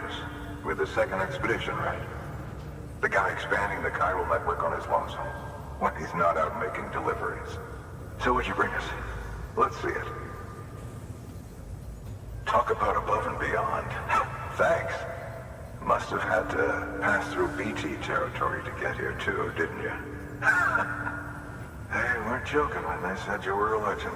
Gracious. With the second expedition, right? The guy expanding the chiral network on his lonesome. When he's not out making deliveries. So what'd you bring us? Let's see it. Talk about above and beyond. Thanks. Must have had to pass through BT territory to get here too, didn't you? They weren't joking when they said you were a legend.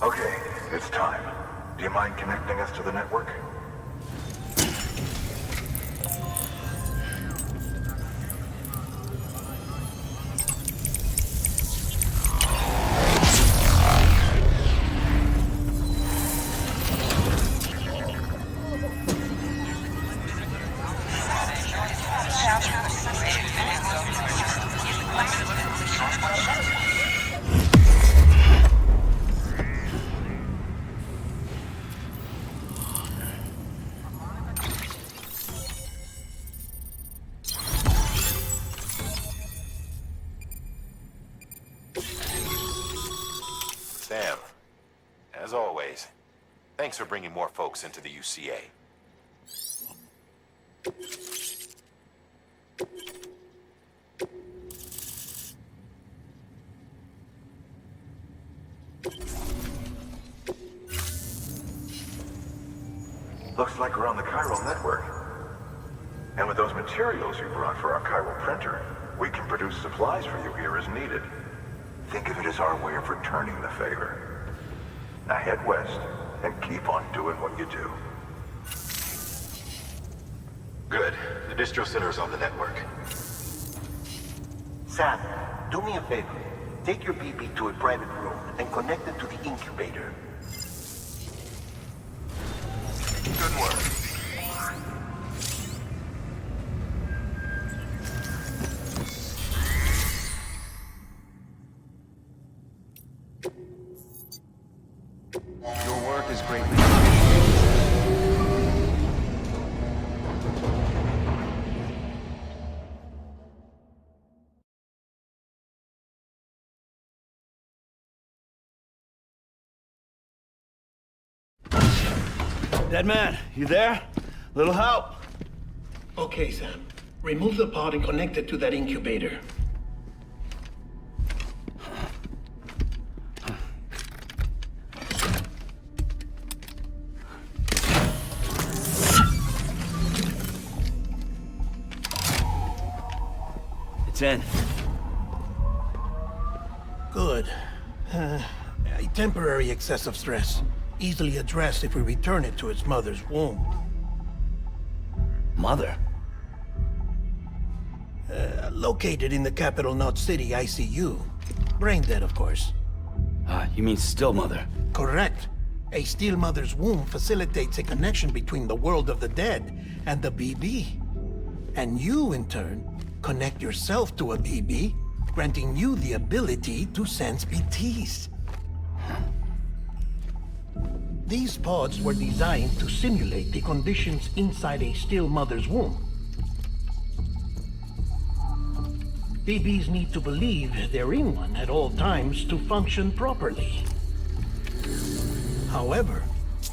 Okay, it's time. Do you mind connecting us to the network? Sam, as always, thanks for bringing more folks into the UCA. Looks like we're on the chiral network. And with those materials you brought for our chiral printer, we can produce supplies for you here as needed. Think of it as our way of returning the favor. Now head west and keep on doing what you do. Good. The distro center is on the network. Sam, do me a favor. Take your BB to a private room and connect it to the incubator. Good work. Your work is greatly Dead man, you there? Little help? Okay, Sam. Remove the pod and connect it to that incubator. It's in. Good. A temporary excessive stress. Easily addressed if we return it to its mother's womb. Mother? Located in the capital Knot City ICU. Brain dead, of course. You mean still mother? Correct. A still mother's womb facilitates a connection between the world of the dead and the BB. And you, in turn, connect yourself to a BB, granting you the ability to sense BTs. These pods were designed to simulate the conditions inside a still mother's womb. BBs need to believe they're in one at all times to function properly. However,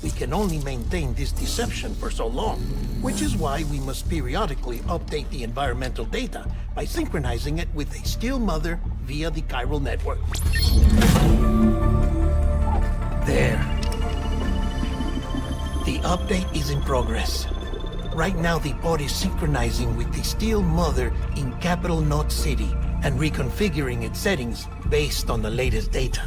we can only maintain this deception for so long, which is why we must periodically update the environmental data by synchronizing it with a still mother via the chiral network. There. The update is in progress. Right now, the pod is synchronizing with the still mother in capital Knot City and reconfiguring its settings based on the latest data.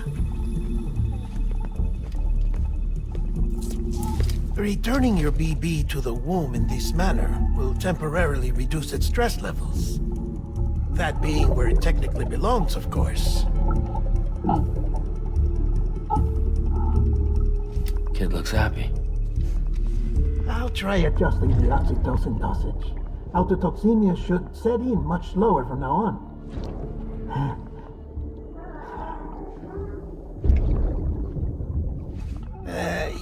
Returning your BB to the womb in this manner will temporarily reduce its stress levels. That being where it technically belongs, of course. Kid looks happy. I'll try adjusting the oxytocin dosage. Autotoxemia should set in much slower from now on.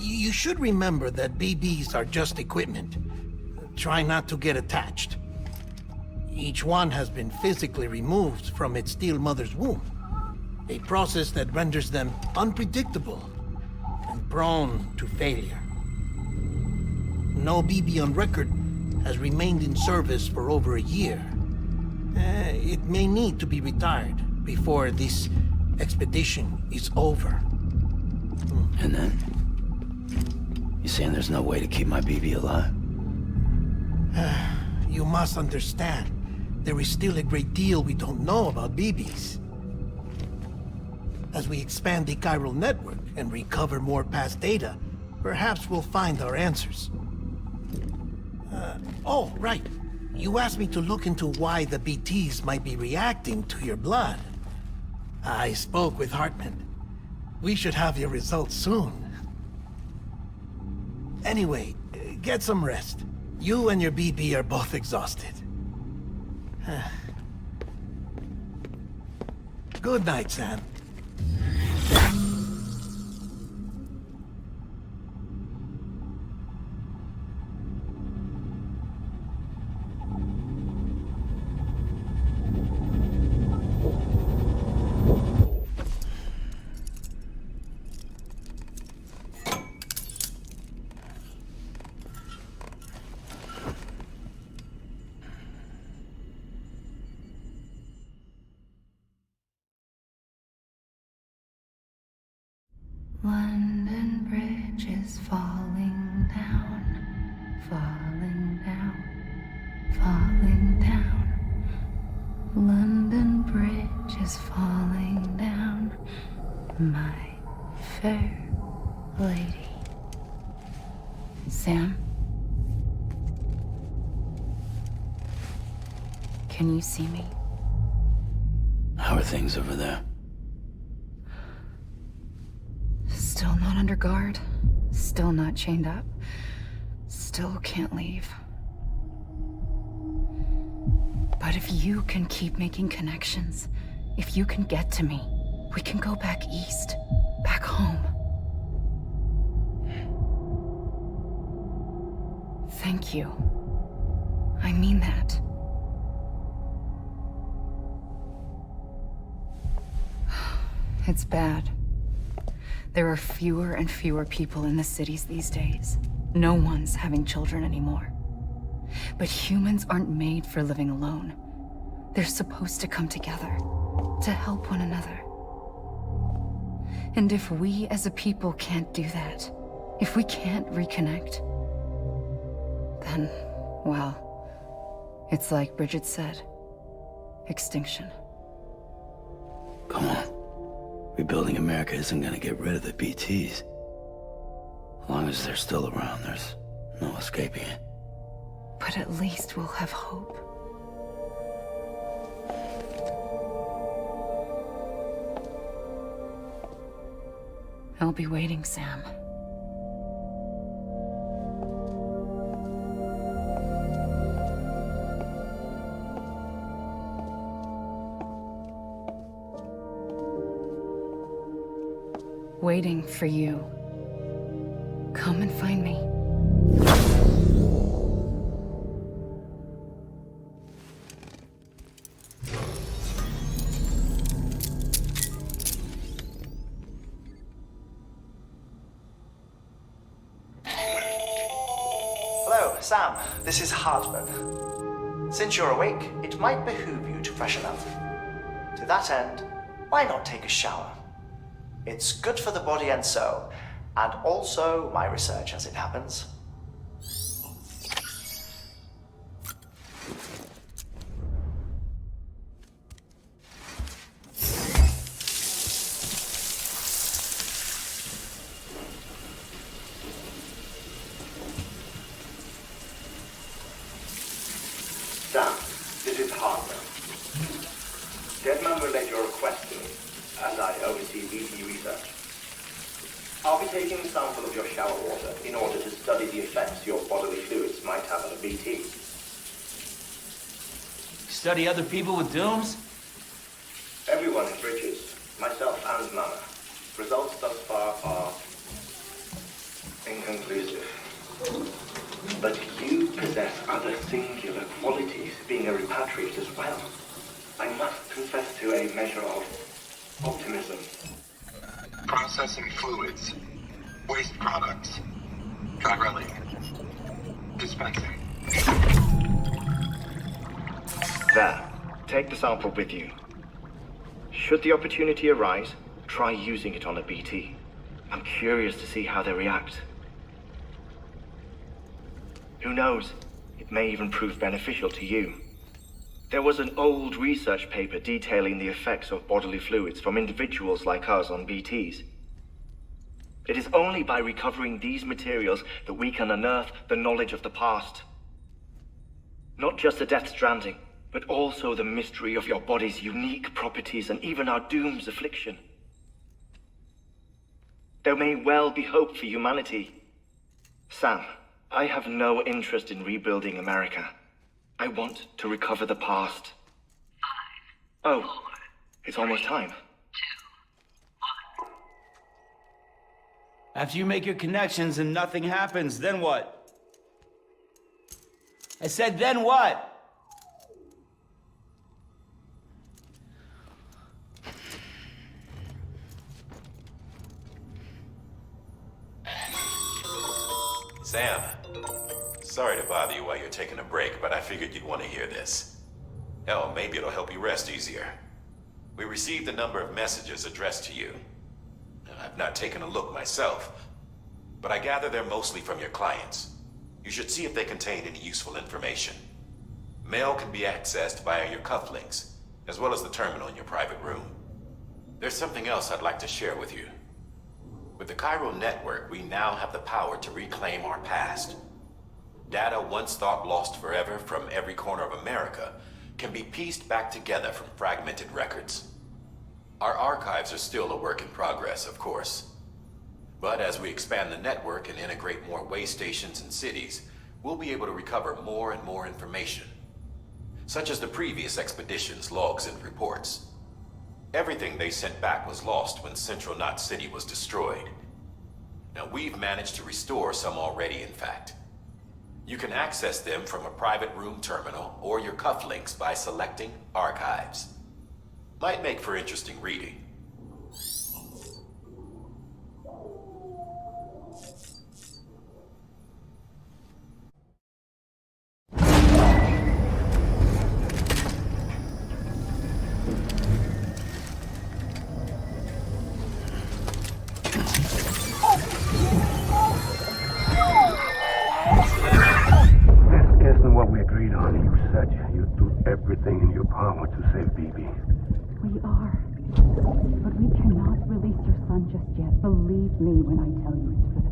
You should remember that BBs are just equipment. Try not to get attached. Each one has been physically removed from its steel mother's womb. A process that renders them unpredictable and prone to failure. No BB on record has remained in service for over a year. It may need to be retired before this expedition is over. And then? You saying there's no way to keep my BB alive? You must understand, there is still a great deal we don't know about BBs. As we expand the chiral network and recover more past data, perhaps we'll find our answers. Oh, right. You asked me to look into why the BTs might be reacting to your blood. I spoke with Hartman. We should have your results soon. Anyway, get some rest. You and your BB are both exhausted. Good night, Sam. London Bridge is falling down, falling down, falling down. London Bridge is falling down, my fair lady. Sam? Can you see me? How are things over there? Still not under guard, still not chained up, still can't leave. But if you can keep making connections, if you can get to me, we can go back east, back home. Thank you. I mean that. It's bad. There are fewer and fewer people in the cities these days. No one's having children anymore. But humans aren't made for living alone. They're supposed to come together, to help one another. And if we as a people can't do that, if we can't reconnect, then, well, it's like Bridget said, extinction. Come on. Rebuilding America isn't gonna get rid of the BTs. As long as they're still around, there's no escaping it. But at least we'll have hope. I'll be waiting, Sam. Waiting for you. Come and find me. Hello, Sam. This is Hartman. Since you're awake, it might behoove you to freshen up. To that end, why not take a shower? It's good for the body and soul, and also my research as it happens. Sam, this is Hartman. Deadman relayed your request to me, as I oversee BT research. I'll be taking a sample of your shower water in order to study the effects your bodily fluids might have on a BT. Study other people with dooms? Everyone in Bridges, myself and Mama. Results thus far are But you possess other singular qualities, being a repatriate as well. I must confess to a measure of optimism. Processing fluids. Waste products. Dry dispensing. There. Take the sample with you. Should the opportunity arise, try using it on a BT. I'm curious to see how they react. Who knows? It may even prove beneficial to you. There was an old research paper detailing the effects of bodily fluids from individuals like us on BTs. It is only by recovering these materials that we can unearth the knowledge of the past. Not just the Death Stranding, but also the mystery of your body's unique properties and even our doom's affliction. There may well be hope for humanity. Sam, I have no interest in rebuilding America. I want to recover the past. 5, 4, it's almost time. 2, 1. After you make your connections and nothing happens, then what? I said, then what? Sam, sorry to bother you while you're taking a break, but I figured you'd want to hear this. Hell, maybe it'll help you rest easier. We received a number of messages addressed to you. I've not taken a look myself, but I gather they're mostly from your clients. You should see if they contain any useful information. Mail can be accessed via your cufflinks, as well as the terminal in your private room. There's something else I'd like to share with you. With the chiral network, we now have the power to reclaim our past. Data once thought lost forever from every corner of America can be pieced back together from fragmented records. Our archives are still a work in progress, of course. But as we expand the network and integrate more way stations and cities, we'll be able to recover more and more information, such as the previous expedition's logs and reports. Everything they sent back was lost when Central Knot City was destroyed. Now we've managed to restore some already, in fact. You can access them from a private room terminal or your cufflinks by selecting Archives. Might make for interesting reading. Everything in your power to save BB. We are. But we cannot release your son just yet. Believe me when I tell you it's for the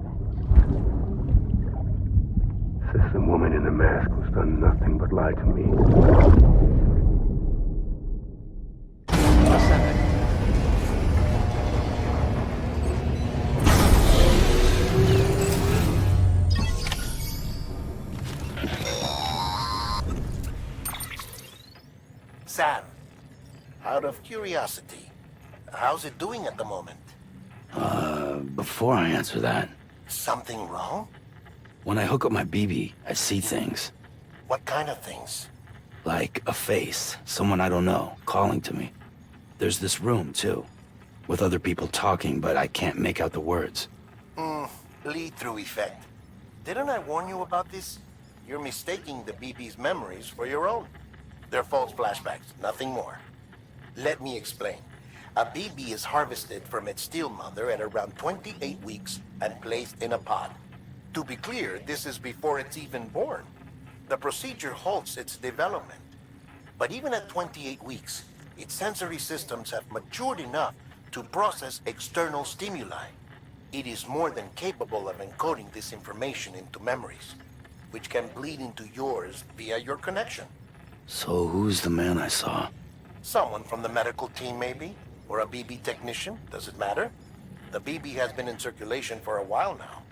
best. Says the woman in the mask who's done nothing but lie to me. Sam, out of curiosity, how's it doing at the moment? Before I answer that, Something wrong? when I hook up my BB, I see things. What kind of things? Like a face, someone I don't know, calling to me. There's this room, too, with other people talking, but I can't make out the words. Lead-through effect. Didn't I warn you about this? You're mistaking the BB's memories for your own. They're false flashbacks, nothing more. Let me explain. A BB is harvested from its steel mother at around 28 weeks and placed in a pod. To be clear, this is before it's even born. The procedure halts its development. But even at 28 weeks, its sensory systems have matured enough to process external stimuli. It is more than capable of encoding this information into memories, which can bleed into yours via your connection. So who's the man I saw? Someone from the medical team, maybe? Or a BB technician? Does it matter? The BB has been in circulation for a while now.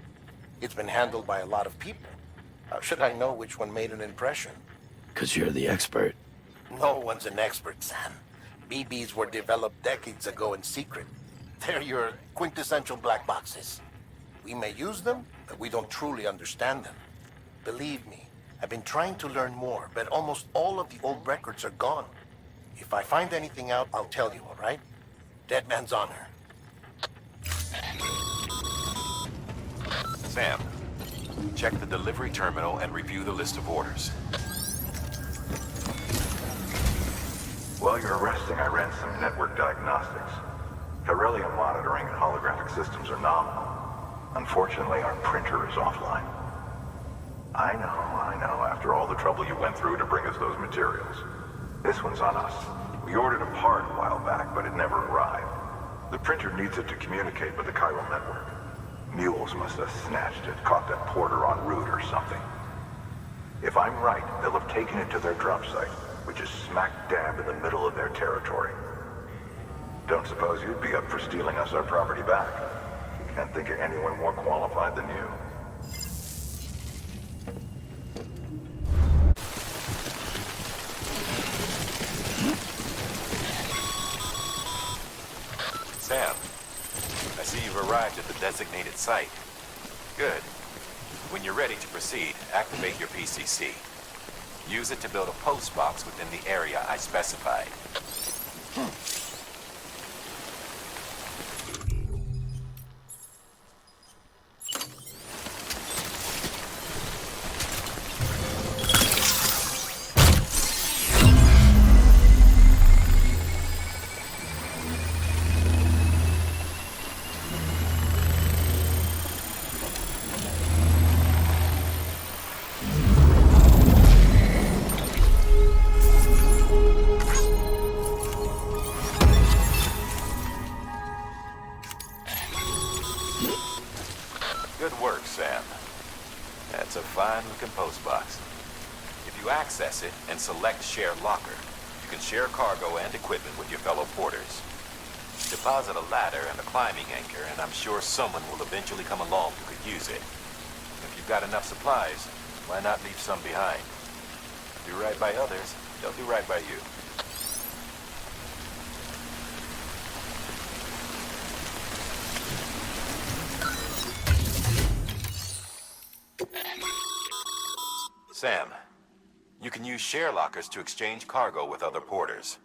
It's been handled by a lot of people. How should I know which one made an impression? 'Cause you're the expert. No one's an expert, Sam. BBs were developed decades ago in secret. They're your quintessential black boxes. We may use them, but we don't truly understand them. believe me. I've been trying to learn more, but almost all of the old records are gone. If I find anything out, I'll tell you, all right? Dead man's honor. Sam, check the delivery terminal and review the list of orders. While you're resting, I ran some network diagnostics. Beryllium monitoring and holographic systems are nominal. Unfortunately, our printer is offline. I know, after all the trouble you went through to bring us those materials. This one's on us. We ordered a part a while back, but it never arrived. The printer needs it to communicate with the chiral network. Mules must have snatched it, caught that porter en route or something. If I'm right, they'll have taken it to their drop site, which is smack dab in the middle of their territory. Don't suppose you'd be up for stealing us our property back? Can't think of anyone more qualified than you. Sam, I see you've arrived at the designated site. Good. When you're ready to proceed, activate your PCC. Use it to build a post box within the area I specified. Good work, Sam. That's a fine-looking post box. If you access it and select Share Locker, you can share cargo and equipment with your fellow porters. Deposit a ladder and a climbing anchor, and I'm sure someone will eventually come along who could use it. If you've got enough supplies, why not leave some behind? Do right by others, they'll do right by you. Sam, you can use share lockers to exchange cargo with other porters.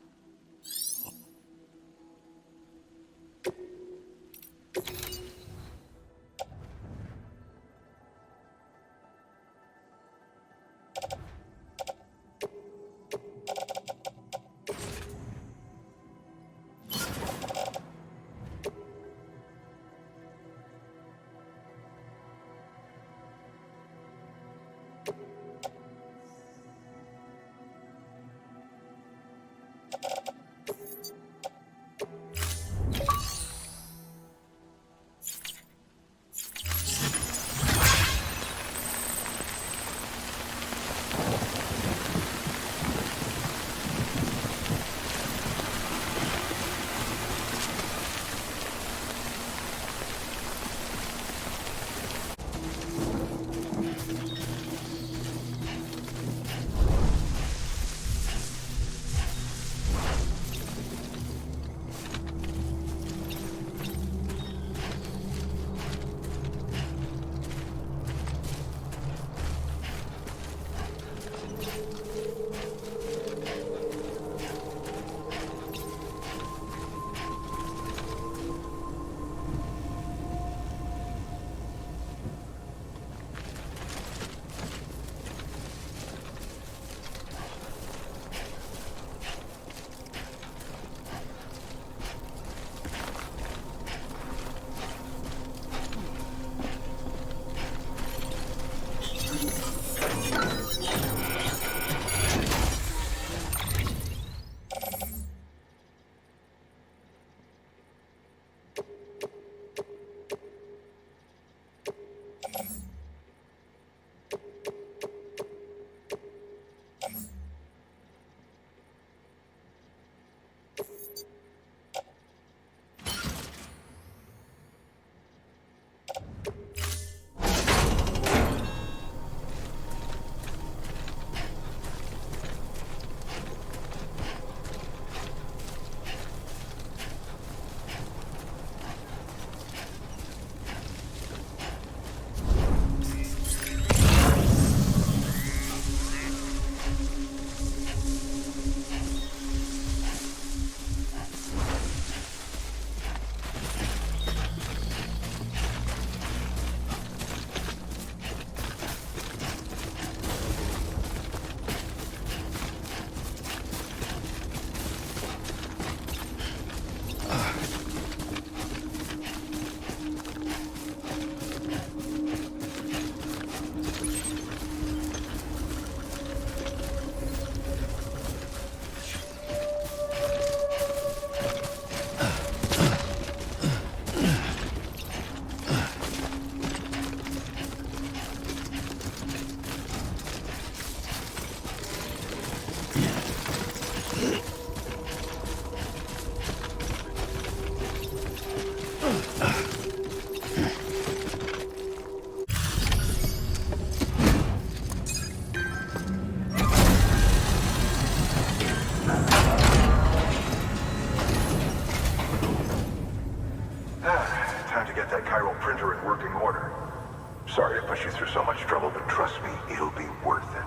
Sorry to push you through so much trouble, but trust me, it'll be worth it.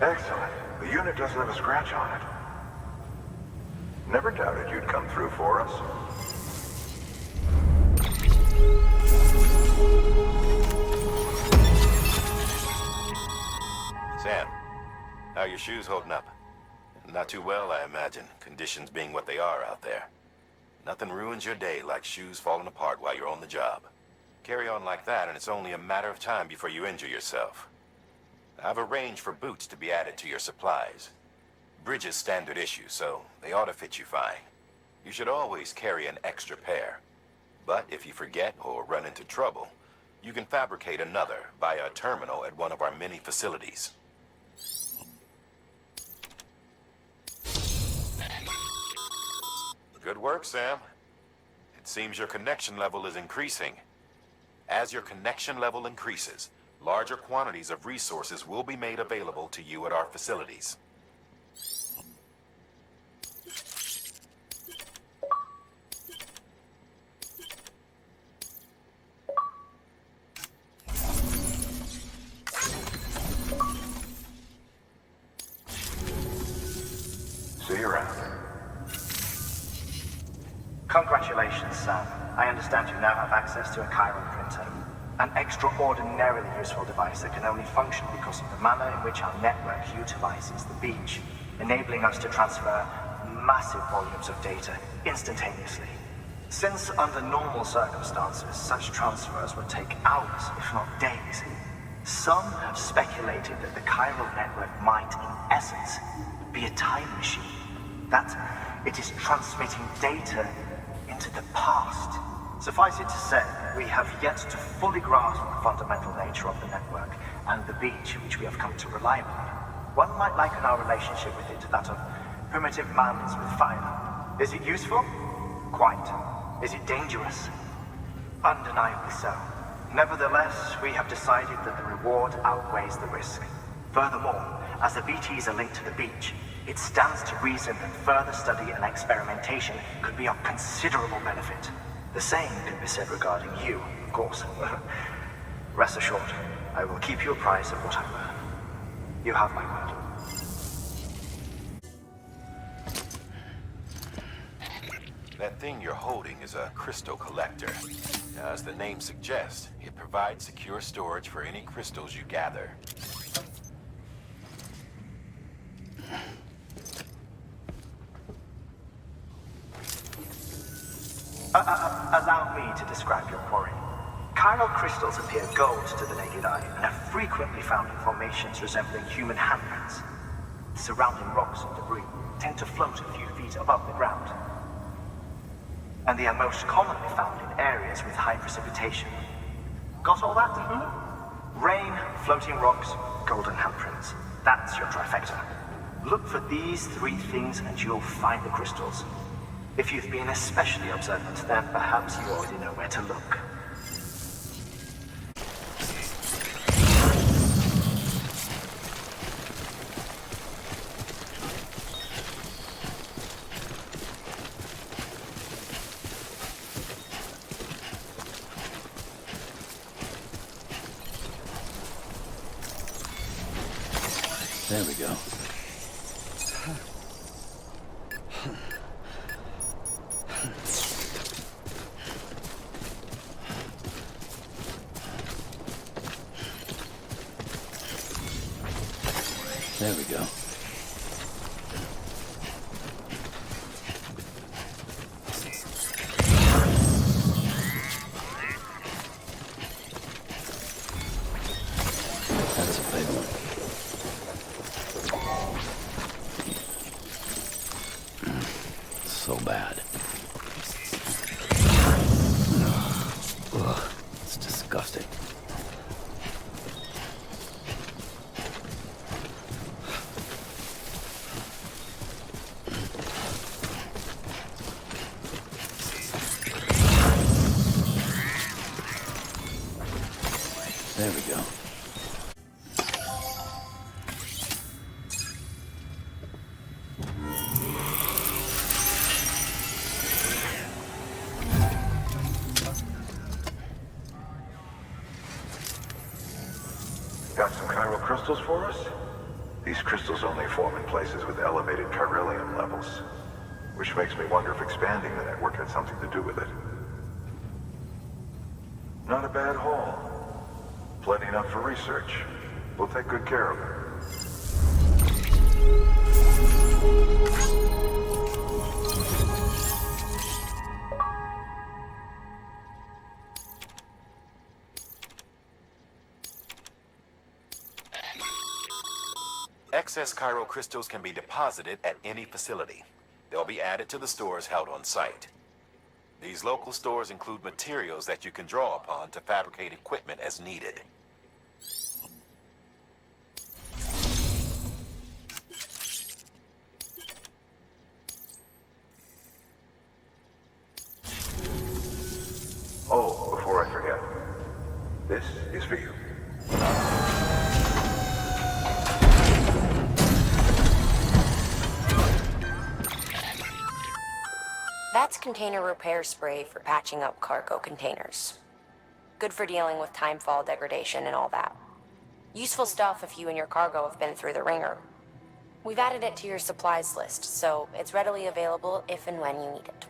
Excellent. The unit doesn't have a scratch on it. Never doubted you'd come through for us. Sam, how are your shoes holding up? Not too well, I imagine, conditions being what they are out there. Nothing ruins your day like shoes falling apart while you're on the job. Carry on like that, and it's only a matter of time before you injure yourself. I've arranged for boots to be added to your supplies. Bridges standard issue, so they ought to fit you fine. You should always carry an extra pair. But if you forget or run into trouble, you can fabricate another via a terminal at one of our many facilities. Good work, Sam. It seems your connection level is increasing. As your connection level increases, larger quantities of resources will be made available to you at our facilities. See you around. Congratulations, Sam. I understand you now have access to a chiral printer. An extraordinarily useful device that can only function because of the manner in which our network utilizes the beach, enabling us to transfer massive volumes of data instantaneously. Since under normal circumstances, such transfers would take hours, if not days, some have speculated that the chiral network might, in essence, be a time machine. That it is transmitting data into the past. Suffice it to say, we have yet to fully grasp the fundamental nature of the network and the beach which we have come to rely upon. One might liken our relationship with it to that of primitive mammals with fire. Is it useful? Quite. Is it dangerous? Undeniably so. Nevertheless, we have decided that the reward outweighs the risk. Furthermore, as the BTs are linked to the beach, it stands to reason that further study and experimentation could be of considerable benefit. The same can be said regarding you, of course. Rest assured, I will keep you apprised of what I learn. You have my word. That thing you're holding is a crystal collector. As the name suggests, it provides secure storage for any crystals you gather. Allow me to describe your quarry. Chiral crystals appear gold to the naked eye and are frequently found in formations resembling human handprints. Surrounding rocks and debris tend to float a few feet above the ground. And they are most commonly found in areas with high precipitation. Got all that? Rain, floating rocks, golden handprints. That's your trifecta. Look for these three things and you'll find the crystals. If you've been especially observant, then perhaps you already know where to look. There we go. There we go. That's a big one. So bad. Ugh, it's disgusting. There we go. Got some chiral crystals for us? These crystals only form in places with elevated chiralium levels, which makes me wonder if expanding the network had something to do with it. Not a bad haul. Plenty enough for research. We'll take good care of it. Excess chiral crystals can be deposited at any facility. They'll be added to the stores held on site. These local stores include materials that you can draw upon to fabricate equipment as needed. Oh, before I forget, this is for you. That's container repair spray for patching up cargo containers. Good for dealing with timefall degradation and all that. Useful stuff if you and your cargo have been through the ringer. We've added it to your supplies list, so it's readily available if and when you need it.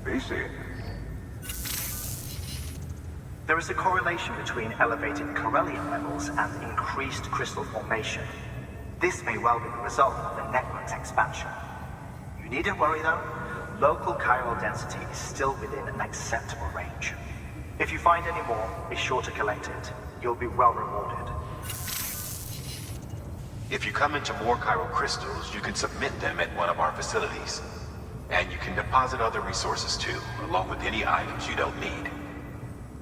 BC. There is a correlation between elevated chiralium levels and increased crystal formation. This may well be the result of the network's expansion. You needn't worry though. Local chiral density is still within an acceptable range. If you find any more, be sure to collect it. You'll be well rewarded. If you come into more chiral crystals, you can submit them at one of our facilities. And you can deposit other resources too, along with any items you don't need.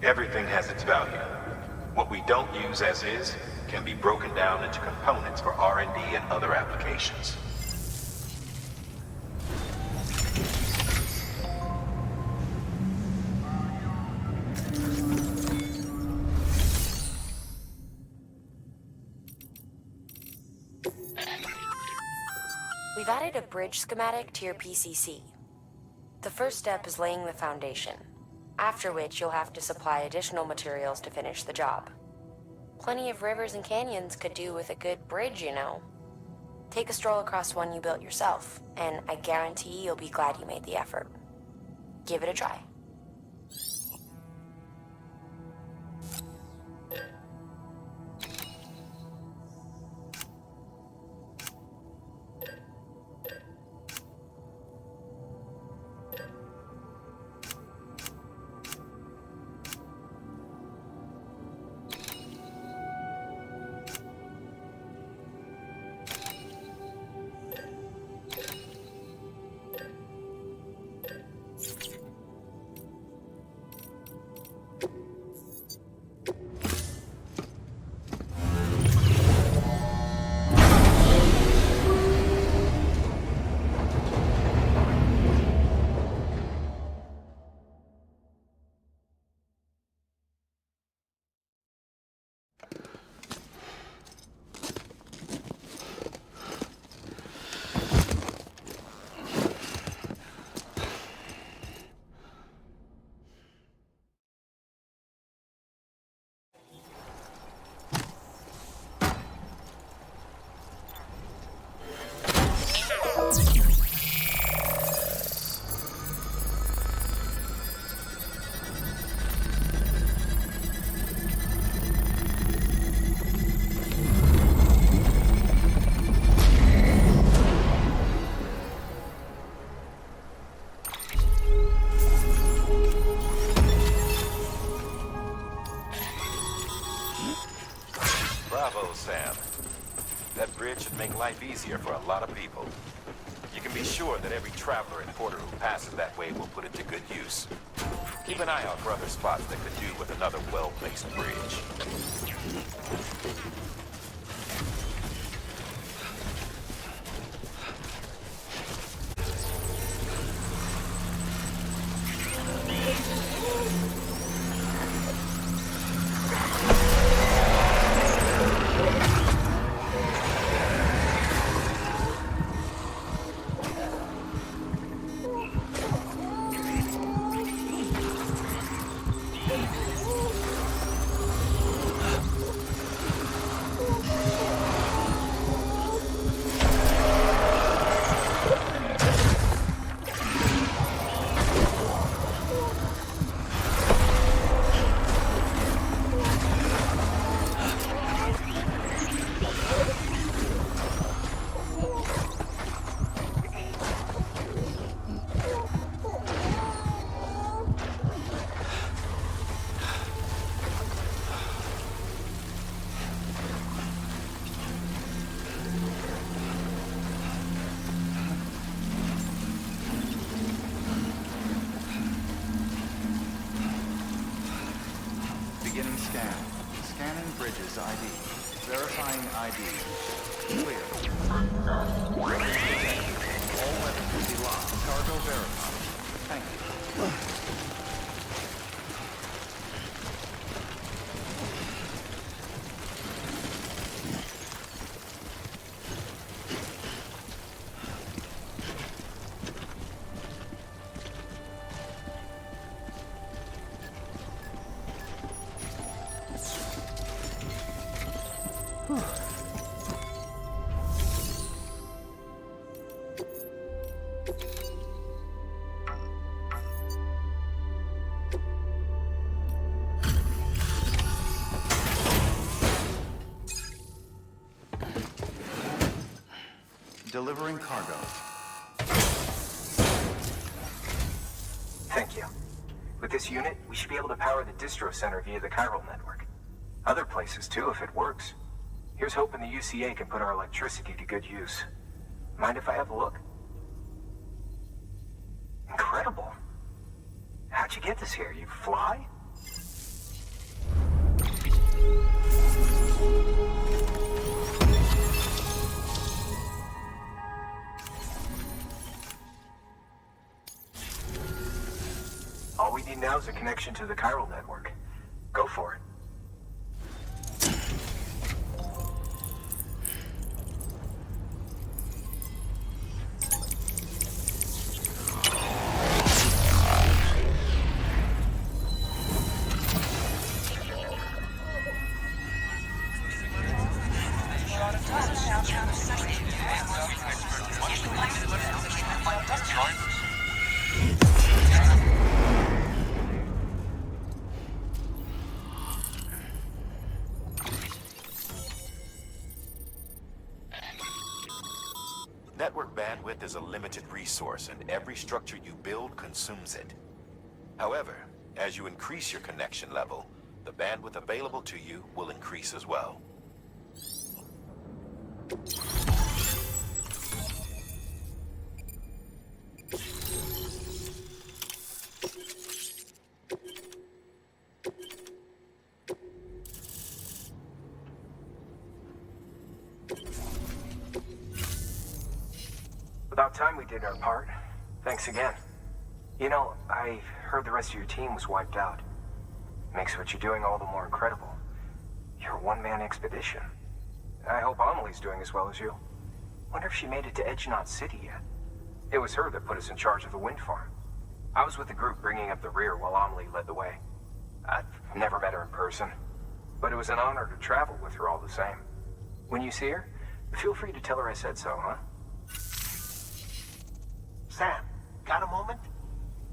Everything has its value. What we don't use as is can be broken down into components for R&D and other applications. We've added a bridge schematic to your PCC. The first step is laying the foundation, after which you'll have to supply additional materials to finish the job. Plenty of rivers and canyons could do with a good bridge, you know. Take a stroll across one you built yourself, and I guarantee you'll be glad you made the effort. Give it a try. Sam. That bridge should make life easier for a lot of people. You can be sure that every traveler and porter who passes that way will put it to good use. Keep an eye out for other spots that could do with another well-placed bridge. Beginning scan. Scanning bridges ID. Verifying ID. Clear. Bridge detected. All weapons will be locked. Cargo verified. Thank you. Delivering cargo. Thank you. With this unit, we should be able to power the distro center via the chiral network. Other places too, if it works. Here's hoping the UCA can put our electricity to good use. Mind if I have a look? Incredible. How'd you get this here? You fly? All we need now is a connection to the chiral network. Go for it. Network bandwidth is a limited resource, and every structure you build consumes it. However, as you increase your connection level, the bandwidth available to you will increase as well. About time we did our part. Thanks again. You know, I heard the rest of your team was wiped out. Makes what you're doing all the more incredible. You're a one-man expedition. I hope Amelie's doing as well as you. Wonder if she made it to Edgenot City yet. It was her that put us in charge of the wind farm. I was with the group bringing up the rear while Amelie led the way. I've never met her in person, but it was an honor to travel with her all the same. When you see her, feel free to tell her I said so, huh? Sam, got a moment?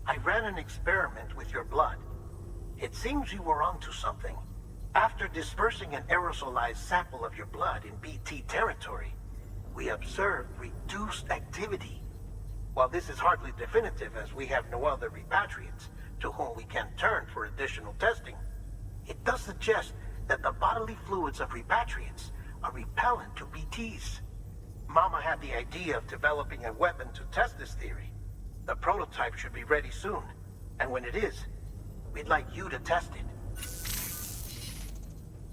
I ran an experiment with your blood. It seems you were onto something. After dispersing an aerosolized sample of your blood in BT territory, we observed reduced activity. While this is hardly definitive, as we have no other repatriates to whom we can turn for additional testing, it does suggest that the bodily fluids of repatriates are repellent to BTs. Mama had the idea of developing a weapon to test this theory. The prototype should be ready soon, and when it is, we'd like you to test it.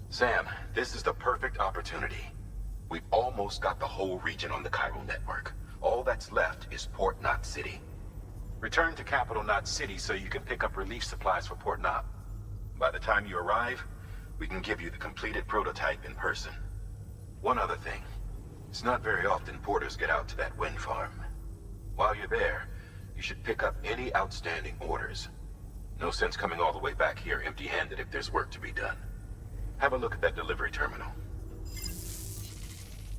Sam, this is the perfect opportunity. We've almost got the whole region on the chiral network. All that's left is Port Knot City. Return to Capital Knot City so you can pick up relief supplies for Port Knot. By the time you arrive, we can give you the completed prototype in person. One other thing. It's not very often porters get out to that wind farm. While you're there, you should pick up any outstanding orders. No sense coming all the way back here empty-handed if there's work to be done. Have a look at that delivery terminal.